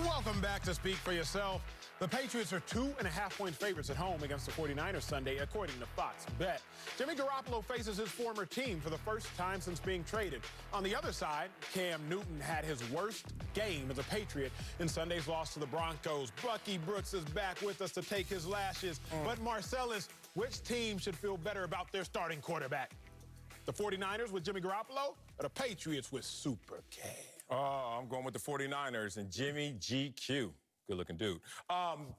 Welcome back to Speak for Yourself. The Patriots are 2.5-point favorites at home against the 49ers Sunday, according to Fox Bet. Jimmy Garoppolo faces his former team for the first time since being traded. On the other side, Cam Newton had his worst game as a Patriot in Sunday's loss to the Broncos. Bucky Brooks is back with us to take his lashes. But Marcellus, which team should feel better about their starting quarterback? The 49ers with Jimmy Garoppolo or the Patriots with Super Cam? Oh, I'm going with the 49ers and Jimmy GQ. Good-looking dude.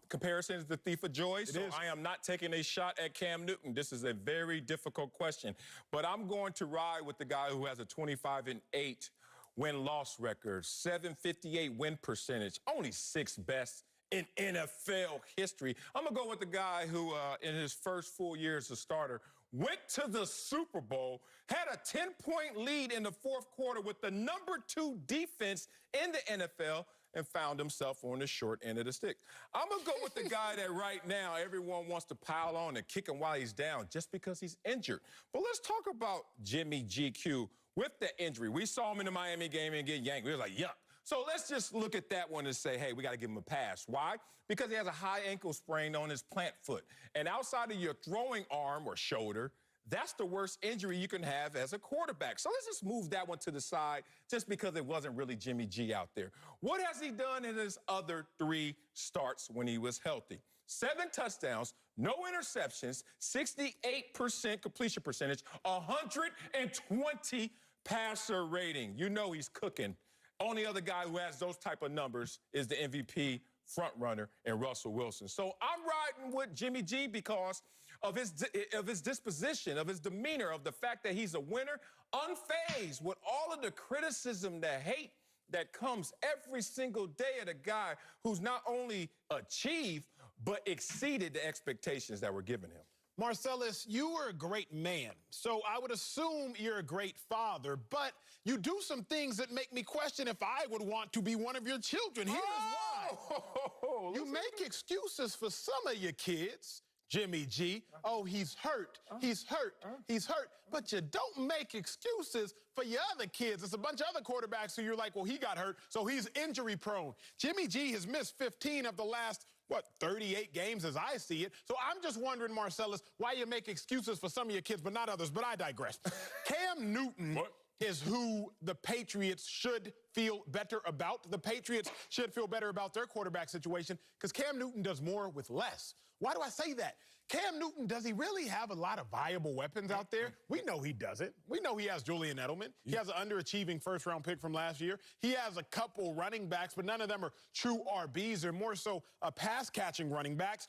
Comparison is the thief of joy, so I am not taking a shot at Cam Newton. This is a very difficult question, but I'm going to ride with the guy who has a 25-8 win-loss record, 758 win percentage, only 6th best in NFL history. I'm going to go with the guy who, in his first full year as a starter, went to the Super Bowl, had a 10-point lead in the fourth quarter with the #2 defense in the NFL, and found himself on the short end of the stick. I'm going to go with the guy that right now everyone wants to pile on and kick him while he's down just because he's injured. But let's talk about Jimmy GQ with the injury. We saw him in the Miami game and get yanked. We were like, yuck. So let's just look at that one and say, hey, we got to give him a pass. Why? Because he has a high ankle sprain on his plant foot. And outside of your throwing arm or shoulder, that's the worst injury you can have as a quarterback. So let's just move that one to the side just because it wasn't really Jimmy G out there. What has he done in his other 3 starts when he was healthy? 7 touchdowns, no interceptions, 68% completion percentage, 120 passer rating. You know he's cooking. Only other guy who has those type of numbers is the MVP front runner and Russell Wilson. So I'm riding with Jimmy G because of his disposition, of his demeanor, of the fact that he's a winner, unfazed with all of the criticism, the hate that comes every single day at a guy who's not only achieved, but exceeded the expectations that were given him. Marcellus, you were a great man, so I would assume you're a great father, but you do some things that make me question if I would want to be one of your children. Here is why. You make excuses for some of your kids, Jimmy G. Oh, he's hurt, he's hurt, he's hurt. But you don't make excuses for your other kids. It's a bunch of other quarterbacks who you're like, well, he got hurt, so he's injury prone. Jimmy G has missed 15 of the last 38 games as I see it. So I'm just wondering, Marcellus, why you make excuses for some of your kids but not others, but I digress. Cam Newton is who the Patriots should feel better about. The Patriots should feel better about their quarterback situation because Cam Newton does more with less. Why do I say that? Cam Newton, does he really have a lot of viable weapons out there? We know he doesn't. We know he has Julian Edelman. He has an underachieving first-round pick from last year. He has a couple running backs, but none of them are true RBs. They're more so pass-catching running backs.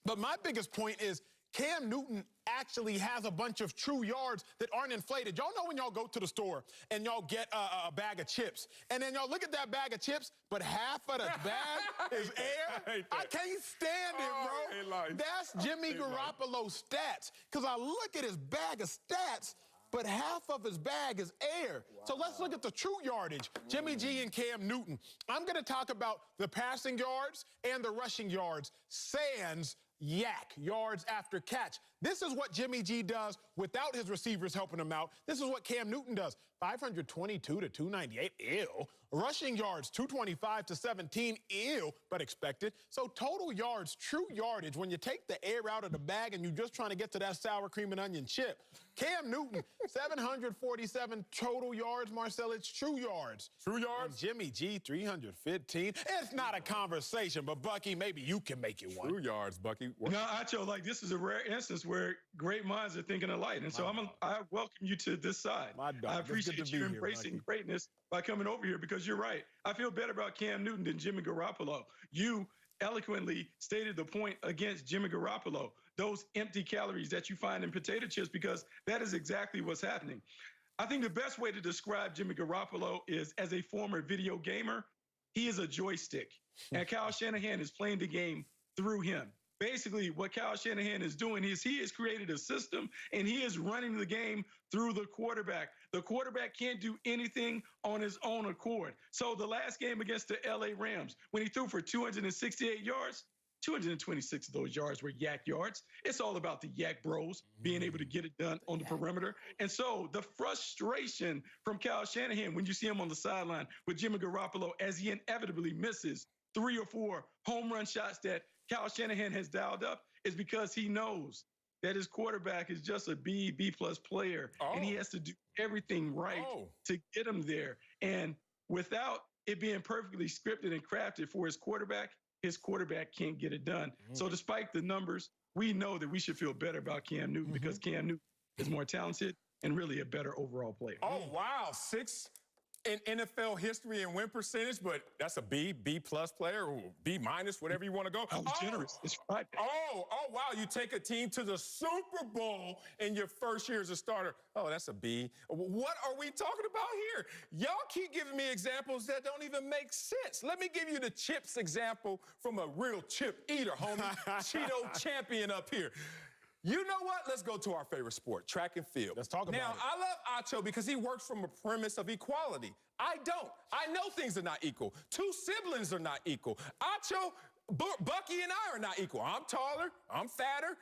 But my biggest point is Cam Newton actually has a bunch of true yards that aren't inflated. Y'all know when y'all go to the store and y'all get a bag of chips, and then y'all look at that bag of chips, but half of the bag is air? I can't stand it, bro. That's Jimmy Garoppolo's stats, because I look at his bag of stats, but half of his bag is air. So let's look at the true yardage. Jimmy G and Cam Newton. I'm going to talk about the passing yards and the rushing yards, sans yak, yards after catch. This is what Jimmy G does without his receivers helping him out. This is what Cam Newton does. 522 to 298, ew. Rushing yards, 225 to 17, ew, but expected. So total yards, true yardage, when you take the air out of the bag and you're just trying to get to that sour cream and onion chip. Cam Newton, 747 total yards, Marcel, it's true yards. True yards? And Jimmy G, 315. It's not a conversation, but Bucky, maybe you can make it one. True yards, Bucky. No, Acho, like this is a rare instance where great minds are thinking alike. And so I welcome you to this side. I appreciate you embracing greatness by coming over here because you're right. I feel better about Cam Newton than Jimmy Garoppolo. You eloquently stated the point against Jimmy Garoppolo, those empty calories that you find in potato chips, because that is exactly what's happening. I think the best way to describe Jimmy Garoppolo is as a former video gamer, he is a joystick. And Kyle Shanahan is playing the game through him. Basically, what Kyle Shanahan is doing is he has created a system, and he is running the game through the quarterback. The quarterback can't do anything on his own accord. So the last game against the LA Rams, when he threw for 268 yards, 226 of those yards were yak yards. It's all about the yak bros being able to get it done on the perimeter. And so the frustration from Kyle Shanahan when you see him on the sideline with Jimmy Garoppolo as he inevitably misses 3 or 4 home run shots that Kyle Shanahan has dialed up is because he knows that his quarterback is just a B-plus player, and he has to do everything right to get him there. And without it being perfectly scripted and crafted for his quarterback can't get it done. So despite the numbers, we know that we should feel better about Cam Newton because Cam Newton is more talented and really a better overall player. Oh, wow. 6 in NFL history and win percentage, but that's a B-plus player, or B-minus, whatever you want to go. I was generous. It's Friday. Oh, wow. You take a team to the Super Bowl in your first year as a starter. Oh, that's a B. What are we talking about here? Y'all keep giving me examples that don't even make sense. Let me give you the chips example from a real chip eater, homie. Cheeto champion up here. You know what? Let's go to our favorite sport, track and field. Let's talk about it. Now, I love Acho because he works from a premise of equality. I don't. I know things are not equal. 2 siblings are not equal. Acho, Bucky and I are not equal. I'm taller. I'm fatter.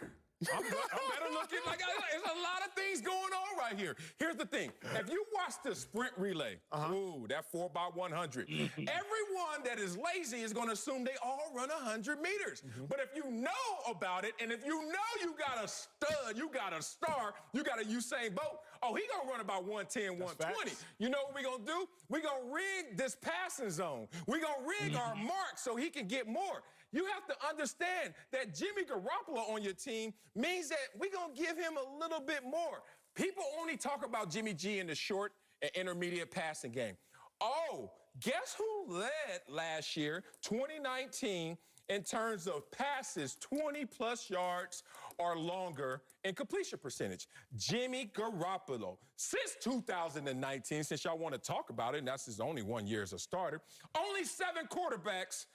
I'm better looking. There's a lot of things going on right here. Here's the thing. If you watch the sprint relay, ooh, that 4x100, everyone that is lazy is going to assume they all run 100 meters. But if you know about it, and if you know you got a stud, you got a star, you got a Usain Bolt, oh, he going to run about 110, 120. You know what we going to do? We going to rig this passing zone. We going to rig our mark so he can get more. You have to understand that Jimmy Garoppolo on your team means that we're going to give him a little bit more. People only talk about Jimmy G in the short and intermediate passing game. Oh, guess who led last year, 2019, in terms of passes 20-plus yards or longer in completion percentage? Jimmy Garoppolo. Since 2019, since y'all want to talk about it, and that's his only 1 year as a starter, only 7 quarterbacks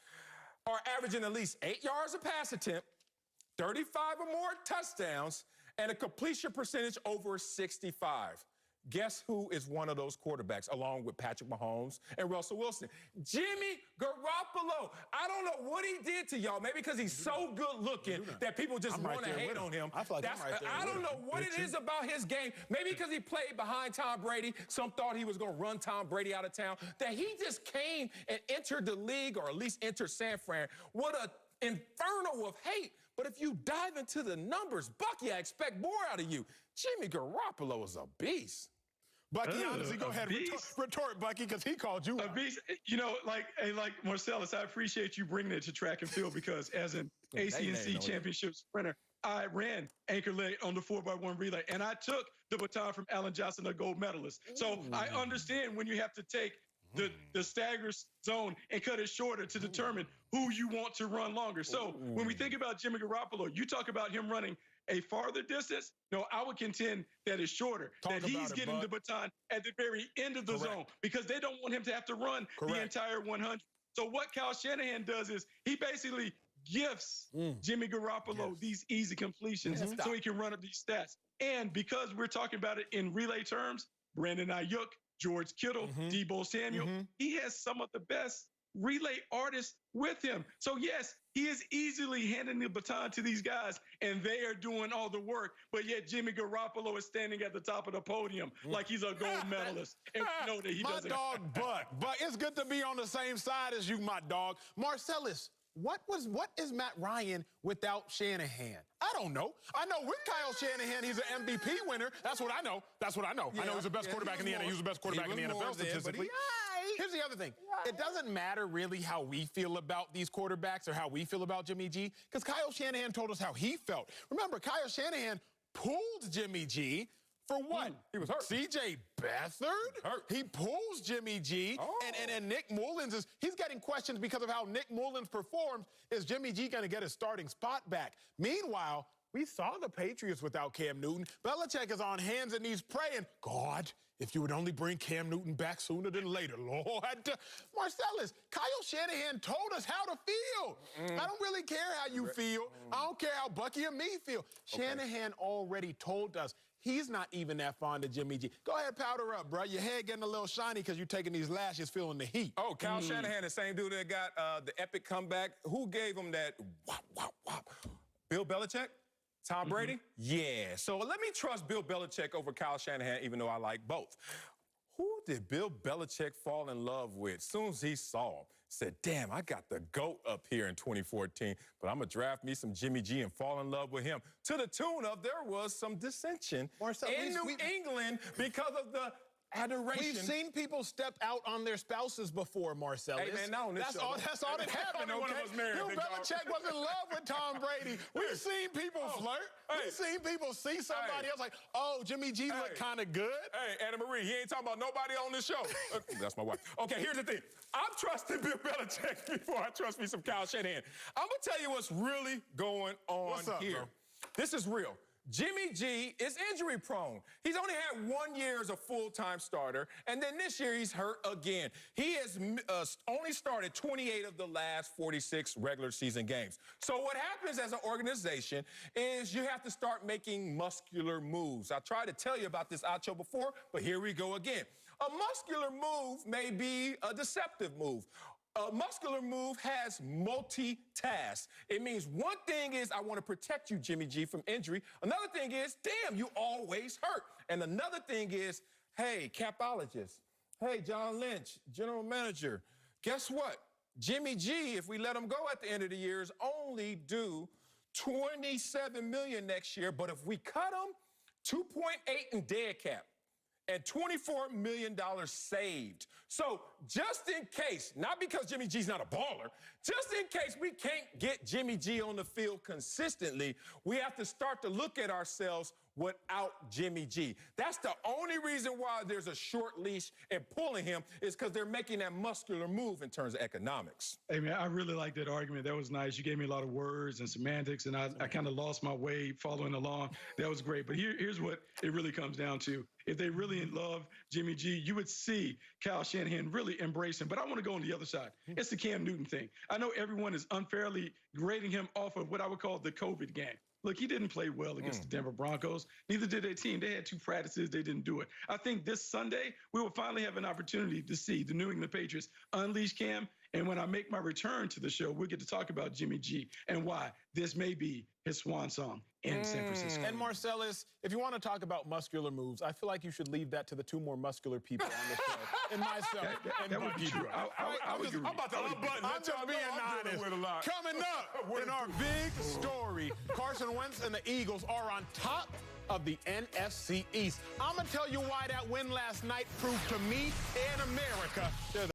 are averaging at least 8 yards a pass attempt, 35 or more touchdowns, and a completion percentage over 65. Guess who is one of those quarterbacks, along with Patrick Mahomes and Russell Wilson? Jimmy Garoppolo. I don't know what he did to y'all. Maybe because he's so good looking that people just want to hate on him. I feel like I don't know what it is about his game. Maybe because he played behind Tom Brady. Some thought he was going to run Tom Brady out of town. That he just came and entered the league, or at least entered San Fran, with an inferno of hate. But if you dive into the numbers, Bucky, I expect more out of you. Jimmy Garoppolo is a beast. Bucky, honestly, go ahead. Retort, Bucky, because he called you a beast. You know, like Marcellus, I appreciate you bringing it to track and field because as an ACNC championship sprinter, I ran anchor leg on the 4x1 relay, and I took the baton from Alan Johnson, a gold medalist. So I understand when you have to take the stagger zone and cut it shorter to determine who you want to run longer. So when we think about Jimmy Garoppolo, you talk about him running a farther distance. No, I would contend that it's shorter, that he's getting the baton at the very end of the zone because they don't want him to have to run the entire 100. So what Kyle Shanahan does is he basically gifts Jimmy Garoppolo these easy completions so he can run up these stats. And because we're talking about it in relay terms, Brandon Ayuk, George Kittle, Deebo Samuel, he has some of the best relay artists with him. So yes, he is easily handing the baton to these guys and they are doing all the work, but yet Jimmy Garoppolo is standing at the top of the podium like he's a gold medalist. And we know that he doesn't. My dog, but it's good to be on the same side as you, my dog. Marcellus, what is Matt Ryan without Shanahan? I don't know. I know with Kyle Shanahan, he's an MVP winner. That's what I know. I know he's the best quarterback in the NFL. He was the best quarterback in the NFL statistically. Here's the other thing. It doesn't matter really how we feel about these quarterbacks or how we feel about Jimmy G, because Kyle Shanahan told us how he felt. Remember, Kyle Shanahan pulled Jimmy G for what? He was hurt. C.J. Beathard? He pulls Jimmy G. And Nick Mullins he's getting questions because of how Nick Mullins performed. Is Jimmy G going to get his starting spot back? Meanwhile, we saw the Patriots without Cam Newton. Belichick is on hands and knees praying, God, if you would only bring Cam Newton back sooner than later, Lord. Marcellus, Kyle Shanahan told us how to feel. I don't really care how you feel. I don't care how Bucky and me feel. Shanahan already told us he's not even that fond of Jimmy G. Go ahead, powder up, bro. Your head getting a little shiny because you're taking these lashes, feeling the heat. Oh, Kyle Shanahan, the same dude that got the epic comeback. Who gave him that whop, whop, whop? Bill Belichick? Tom Brady? Yeah. So let me trust Bill Belichick over Kyle Shanahan, even though I like both. Who did Bill Belichick fall in love with? As soon as he saw him, said, damn, I got the GOAT up here in 2014, but I'm going to draft me some Jimmy G and fall in love with him. To the tune of there was some dissension in New England because of the adoration. We've seen people step out on their spouses before, Marcellus. Hey, man, not on this that's show. That's all that happened, okay? Bill Belichick was in love with Tom Brady. We've seen people flirt. We've seen people see somebody else like, oh, Jimmy G look kind of good. Hey, Anna Marie, he ain't talking about nobody on this show. That's my wife. Okay, here's the thing. I'm trusting Bill Belichick before I trust me some Kyle Shanahan. I'm going to tell you what's really going on here. Bro? This is real. Jimmy G is injury prone. He's only had 1 year as a full-time starter, and then this year he's hurt again. He has only started 28 of the last 46 regular season games. So what happens as an organization is you have to start making muscular moves. I tried to tell you about this, Acho, before, but here we go again. A muscular move may be a deceptive move. A muscular move has multitask. It means one thing is I want to protect you, Jimmy G, from injury. Another thing is, damn, you always hurt. And another thing is, hey, capologist, hey, John Lynch, general manager, guess what? Jimmy G, if we let him go at the end of the year, is only due $27 million next year. But if we cut him, 2.8 in dead cap. And $24 million saved. So just in case, not because Jimmy G's not a baller, just in case we can't get Jimmy G on the field consistently, we have to start to look at ourselves without Jimmy G. That's the only reason why there's a short leash and pulling him is because they're making that muscular move in terms of economics. Hey, man, I really like that argument. That was nice. You gave me a lot of words and semantics, and I kind of lost my way following along. That was great. But here's what it really comes down to. If they really love Jimmy G, you would see Kyle Shanahan really embrace him. But I want to go on the other side. It's the Cam Newton thing. I know everyone is unfairly grading him off of what I would call the COVID game. Look, he didn't play well against the Denver Broncos. Neither did their team. They had 2 practices. They didn't do it. I think this Sunday, we will finally have an opportunity to see the New England Patriots unleash Cam. And when I make my return to the show, we'll get to talk about Jimmy G and why this may be his swan song in San Francisco. And Marcellus, if you want to talk about muscular moves, I feel like you should leave that to the 2 more muscular people on the show. And myself. That would be true. I'm about to unbutton. I'm just being honest. Coming up in our big story, Carson Wentz and the Eagles are on top of the NFC East. I'm going to tell you why that win last night proved to me and America they're the